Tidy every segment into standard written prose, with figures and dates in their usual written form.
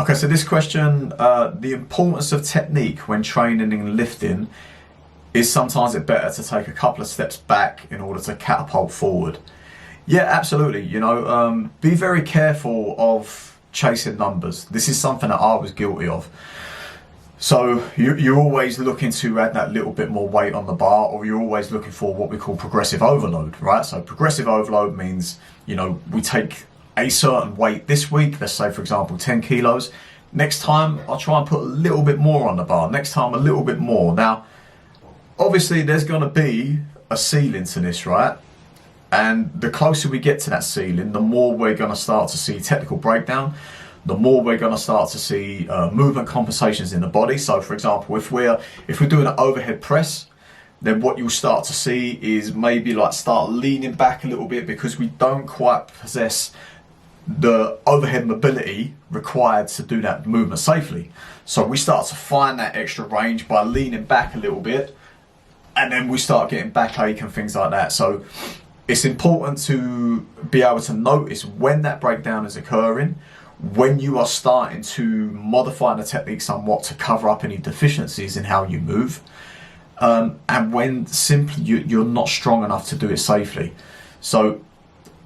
Okay, so this question, the importance of technique when training and lifting, is sometimes it better to take a couple of steps back in order to catapult forward? Yeah, absolutely. Be very careful of chasing numbers. This is something that I was guilty of. So you're always looking to add that little bit more weight on the bar, or you're always looking for what we call progressive overload, right? So progressive overload means, we take a certain weight this week, let's say for example 10 kilos. Next time I'll try and put a little bit more on the bar, next time a little bit more. Now, obviously there's going to be a ceiling to this, right? And the closer we get to that ceiling, the more we're going to start to see technical breakdown, the more we're going to start to see movement compensations in the body. So for example, if we're doing an overhead press, then what you'll start to see is maybe like start leaning back a little bit because we don't quite possess the overhead mobility required to do that movement safely. So we start to find that extra range by leaning back a little bit, and then we start getting backache and things like that. So it's important to be able to notice when that breakdown is occurring, when you are starting to modify the technique somewhat to cover up any deficiencies in how you move, and when simply you're not strong enough to do it safely. So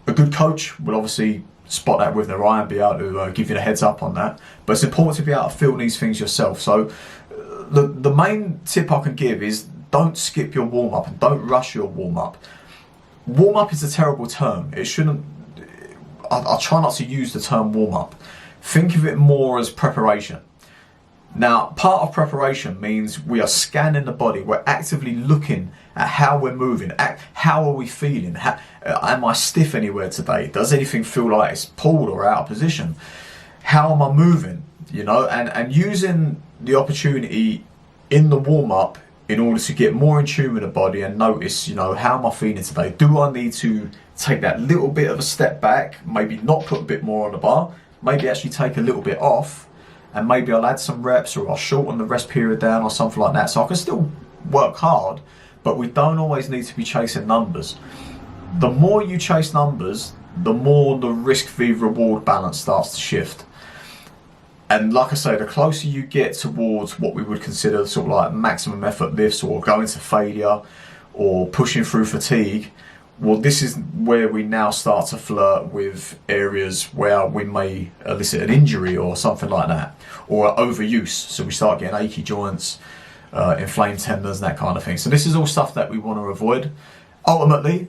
a good coach will obviously spot that with their eye and be able to give you the heads up on that. But it's important to be able to feel these things yourself. So the main tip I can give is don't skip your warm-up and don't rush your warm-up. Warm-up is a terrible term. It shouldn't, I'll try not to use the term warm-up. Think of it more as preparation. Now, part of preparation means we are scanning the body. We're actively looking at how we're moving. How are we feeling? Am I stiff anywhere today? Does anything feel like it's pulled or out of position? How am I moving? And using the opportunity in the warm-up in order to get more in tune with the body and notice, how am I feeling today? Do I need to take that little bit of a step back, maybe not put a bit more on the bar, maybe actually take a little bit off, and maybe I'll add some reps or I'll shorten the rest period down or something like that. So I can still work hard, but we don't always need to be chasing numbers. The more you chase numbers, the more the risk v reward balance starts to shift. And like I say, the closer you get towards what we would consider sort of like maximum effort lifts or going to failure or pushing through fatigue, well, this is where we now start to flirt with areas where we may elicit an injury or something like that, or overuse. So we start getting achy joints, inflamed tendons, that kind of thing. So this is all stuff that we want to avoid. Ultimately,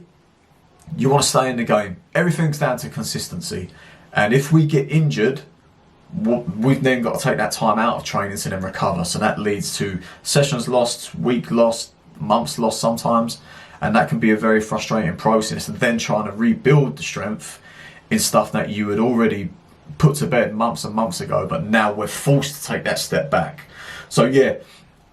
you want to stay in the game. Everything's down to consistency. And if we get injured, we've then got to take that time out of training to then recover. So that leads to sessions lost, week lost, months lost sometimes. And that can be a very frustrating process, and then trying to rebuild the strength in stuff that you had already put to bed months and months ago, but now we're forced to take that step back. So yeah,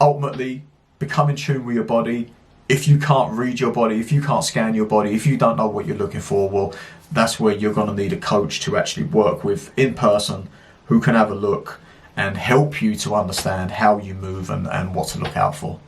ultimately, become in tune with your body. If you can't read your body, if you can't scan your body, if you don't know what you're looking for, well, that's where you're going to need a coach to actually work with in person, who can have a look and help you to understand how you move and what to look out for.